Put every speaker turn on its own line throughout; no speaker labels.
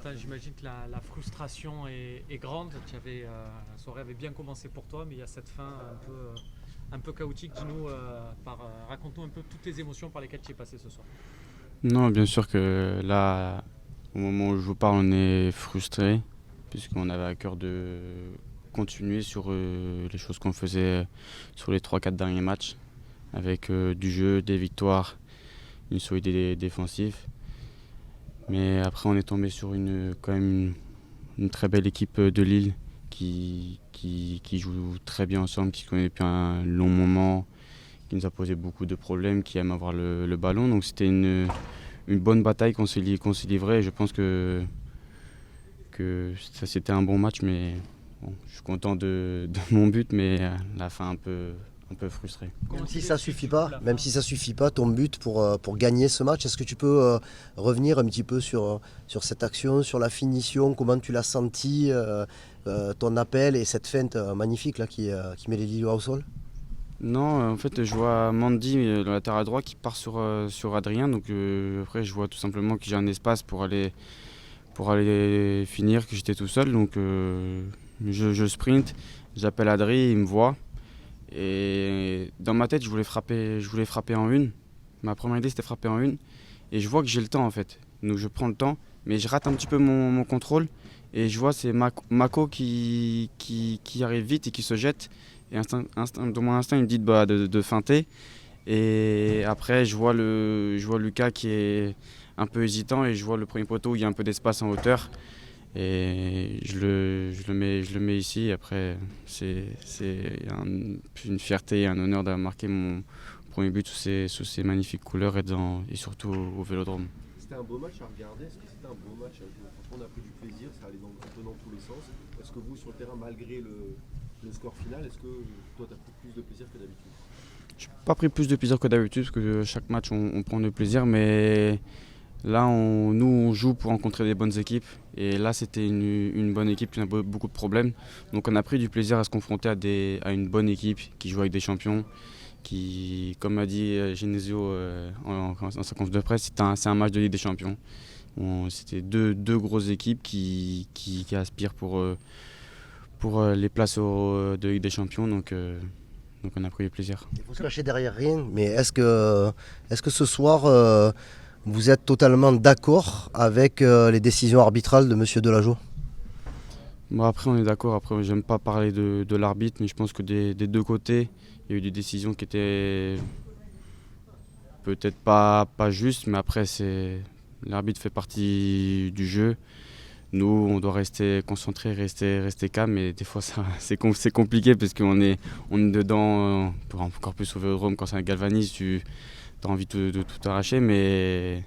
Quentin, j'imagine que la frustration est grande. La soirée avait bien commencé pour toi, mais il y a cette fin un peu chaotique. Dis-nous, raconte-nous un peu toutes les émotions par lesquelles tu es passé ce soir.
Non, bien sûr que là, au moment où je vous parle, on est frustré, puisqu'on avait à cœur de continuer sur les choses qu'on faisait sur les trois quatre derniers matchs, avec du jeu, des victoires, une solidité défensive. Mais après, on est tombé sur quand même une très belle équipe de Lille qui joue très bien ensemble, qui se connaît depuis un long moment, qui nous a posé beaucoup de problèmes, qui aime avoir le ballon. Donc c'était une bonne bataille qu'on s'est livrée. Et je pense que ça c'était un bon match, mais bon, je suis content de mon but, mais à la fin un peu frustré.
Comment
Même
tu
si ça
l'expliques
suffit
du coup
pas,
la
même
fin?
si ça suffit pas, ton but pour gagner ce match, est-ce que tu peux revenir un petit peu sur cette action, sur la finition, comment tu l'as senti, ton appel et cette feinte magnifique là qui met les Lillois au sol?
Non, en fait, je vois Mandy dans la terre à droite qui part sur Adrien. Donc après, je vois tout simplement que j'ai un espace pour aller finir, que j'étais tout seul. Donc je sprint, j'appelle Adrien, il me voit. Et dans ma tête, je voulais frapper en une. Ma première idée, c'était frapper en une. Et je vois que j'ai le temps en fait. Donc je prends le temps, mais je rate un petit peu mon contrôle. Et je vois c'est Mako qui arrive vite et qui se jette. Et dans mon instinct, il me dit de feinter. Et après, je vois Lucas qui est un peu hésitant et je vois le premier poteau où il y a un peu d'espace en hauteur. Et je le mets ici. Après, une fierté et un honneur d'avoir marqué mon premier but sous ces magnifiques couleurs et surtout au Vélodrome.
C'était un beau match à regarder. Est-ce que c'était un beau match à jouer? Franchement, on a pris du plaisir, ça allait un peu dans tous les sens. Est-ce que vous, sur le terrain, malgré le score final, est-ce que toi, tu as pris plus de plaisir que d'habitude?
Je n'ai pas pris plus de plaisir que d'habitude parce que chaque match on prend de plaisir, mais là nous on joue pour rencontrer des bonnes équipes et là c'était une bonne équipe qui a beaucoup de problèmes. Donc on a pris du plaisir à se confronter à une bonne équipe qui joue avec des champions, qui, comme a dit Genesio en sa conférence de presse, c'est un match de Ligue des Champions. C'était deux grosses équipes qui aspirent pour les places de Ligue des Champions. Donc on a pris du plaisir.
Il faut se cacher derrière rien, mais est-ce que ce soir vous êtes totalement d'accord avec les décisions arbitrales de Monsieur Delageau?
Bon, après, on est d'accord. Après, j'aime pas parler de l'arbitre, mais je pense que des deux côtés, il y a eu des décisions qui étaient peut-être pas justes, mais après, l'arbitre fait partie du jeu. Nous, on doit rester concentré, rester calme, mais des fois, c'est compliqué parce on est dedans, encore plus au Vélodrome, quand c'est un galvanise, tu as envie de tout arracher, mais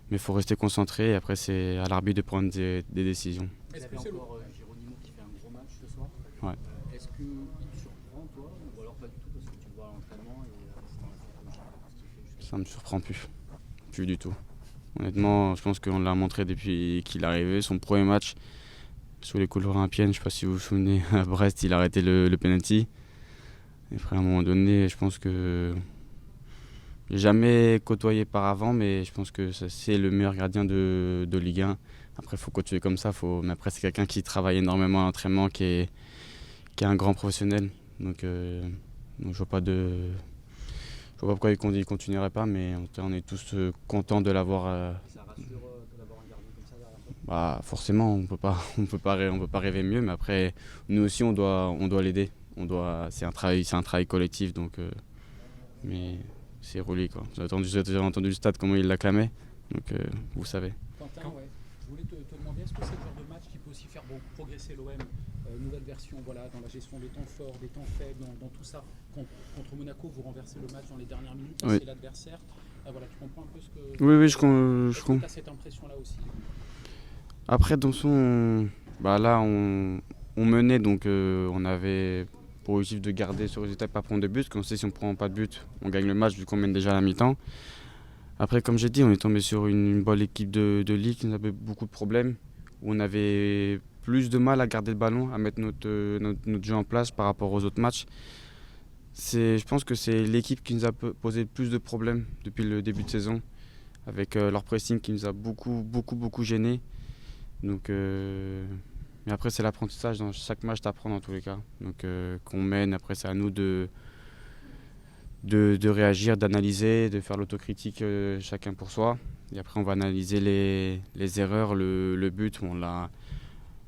il faut rester concentré et après, c'est à l'arbitre de prendre des décisions.
Est-ce que c'est encore Geronimo qui fait un gros match ce soir?
Ouais.
Est-ce qu'il te surprend toi ou alors pas du tout parce que tu le vois à l'entraînement et c'est dans la saison comme ce qu'il fait juste.
Ça me surprend plus du tout. Honnêtement, je pense qu'on l'a montré depuis qu'il est arrivé. Son premier match sous les couleurs olympiennes, je ne sais pas si vous vous souvenez, à Brest, il a arrêté le penalty. Et après, à un moment donné, je pense que j'ai jamais côtoyé par avant, mais je pense que c'est le meilleur gardien de Ligue 1. Après, il faut côtoyer comme ça. Mais après, c'est quelqu'un qui travaille énormément à l'entraînement, qui est un grand professionnel. Donc je vois pas je vois pas pourquoi il continuerait pas, mais en tout cas, on est tous contents de l'avoir.
Ça rassure d'avoir un gardien comme ça derrière toi.
Bah, forcément, on peut pas rêver mieux, mais après, nous aussi, on doit l'aider. C'est un travail collectif, donc. Mais c'est roulé quoi. Vous avez déjà entendu le stade comment il l'acclamait, donc vous savez.
Quentin,
Quand-
ouais, je voulais te demander, est-ce que c'est le genre de match qui peut aussi faire progresser l'OM? Nouvelle version, voilà, dans la gestion des temps forts, des temps faibles, dans tout ça. Contre Monaco, vous renversez le match dans les dernières minutes,
Oui.
c'est l'adversaire. Voilà, tu comprends un peu ce que.
Oui,
Est-ce que
comprends.
tu as cette impression-là aussi?
Après, bah là, on menait, donc on avait pour objectif de garder ce résultat et pas prendre de but. Comme on sait, si on prend pas de but, on gagne le match vu qu'on mène déjà à la mi-temps. Après, comme j'ai dit, on est tombé sur une bonne équipe de Ligue qui avait beaucoup de problèmes, où on avait plus de mal à garder le ballon, à mettre notre jeu en place par rapport aux autres matchs. Je pense que c'est l'équipe qui nous a posé le plus de problèmes depuis le début de saison, avec leur pressing qui nous a beaucoup gênés. Donc, mais après, c'est l'apprentissage. Dans chaque match, tu apprends dans tous les cas. Donc, qu'on mène, après, c'est à nous de réagir, d'analyser, de faire l'autocritique chacun pour soi. Et après, on va analyser les erreurs, le but.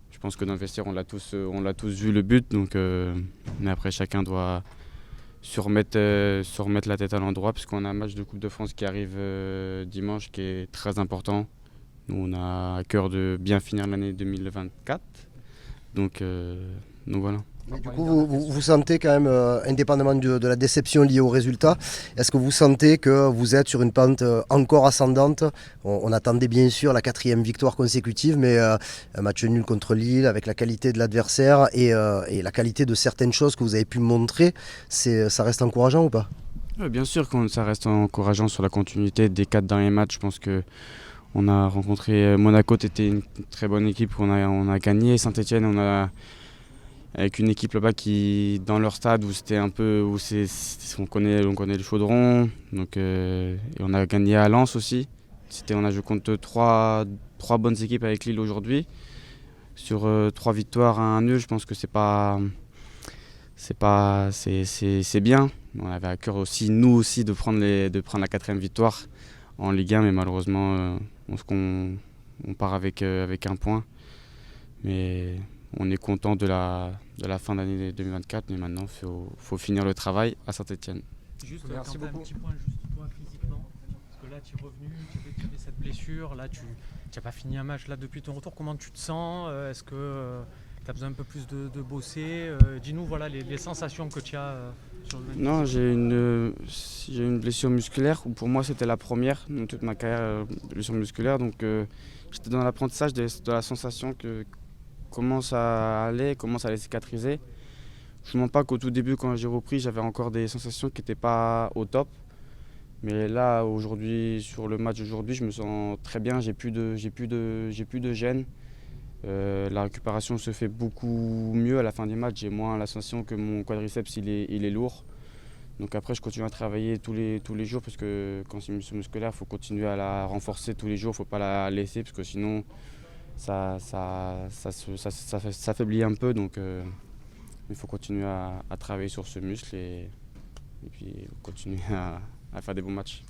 Je pense que dans le vestiaire, on l'a tous vu le but. Donc, mais après, chacun doit se remettre la tête à l'endroit, puisqu'on a un match de Coupe de France qui arrive dimanche, qui est très important. Nous, on a à cœur de bien finir l'année 2024. Donc voilà.
Mais du coup, vous sentez quand même, indépendamment de la déception liée au résultat, est-ce que vous sentez que vous êtes sur une pente encore ascendante? On attendait bien sûr la 4e victoire consécutive, mais un match nul contre Lille, avec la qualité de l'adversaire et la qualité de certaines choses que vous avez pu montrer, ça reste encourageant ou pas?
Bien sûr que ça reste encourageant sur la continuité des 4 derniers matchs. Je pense qu'on a rencontré Monaco, c'était une très bonne équipe, on a gagné. Saint-Etienne, avec une équipe là-bas qui, dans leur stade, où c'était un peu, on connaît le chaudron, donc et on a gagné à Lens aussi. On a joué contre trois bonnes équipes avec Lille aujourd'hui. Sur 3 victoires, un nul, je pense que c'est bien. On avait à cœur aussi, nous aussi, de prendre la 4e victoire en Ligue 1, mais malheureusement, on part avec un point. Mais on est content de la fin d'année 2024, mais maintenant il faut finir le travail à Saint-Etienne.
Juste,
Merci
quand t'as
beaucoup.
un petit point juste toi physiquement, parce que là tu es revenu, tu avais cette blessure, là tu n'as pas fini un match là depuis ton retour, comment tu te sens? Est-ce que tu as besoin un peu plus de bosser? Dis-nous voilà, les sensations que tu as sur le même.
Non, j'ai une blessure musculaire, où pour moi c'était la première dans toute ma carrière, blessure musculaire, donc j'étais dans l'apprentissage de la sensation que commence à aller, commence à aller cicatriser. Je ne mens pas qu'au tout début, quand j'ai repris, j'avais encore des sensations qui n'étaient pas au top. Mais là, aujourd'hui, sur le match d'aujourd'hui, je me sens très bien, j'ai plus de gêne. La récupération se fait beaucoup mieux à la fin des matchs. J'ai moins la sensation que mon quadriceps il est lourd. Donc après, je continue à travailler tous les jours, parce que quand c'est une blessure musculaire, il faut continuer à la renforcer tous les jours, il ne faut pas la laisser, parce que sinon ça s'affaiblit un peu. Donc il faut continuer à travailler sur ce muscle et puis continuer à faire des bons matchs.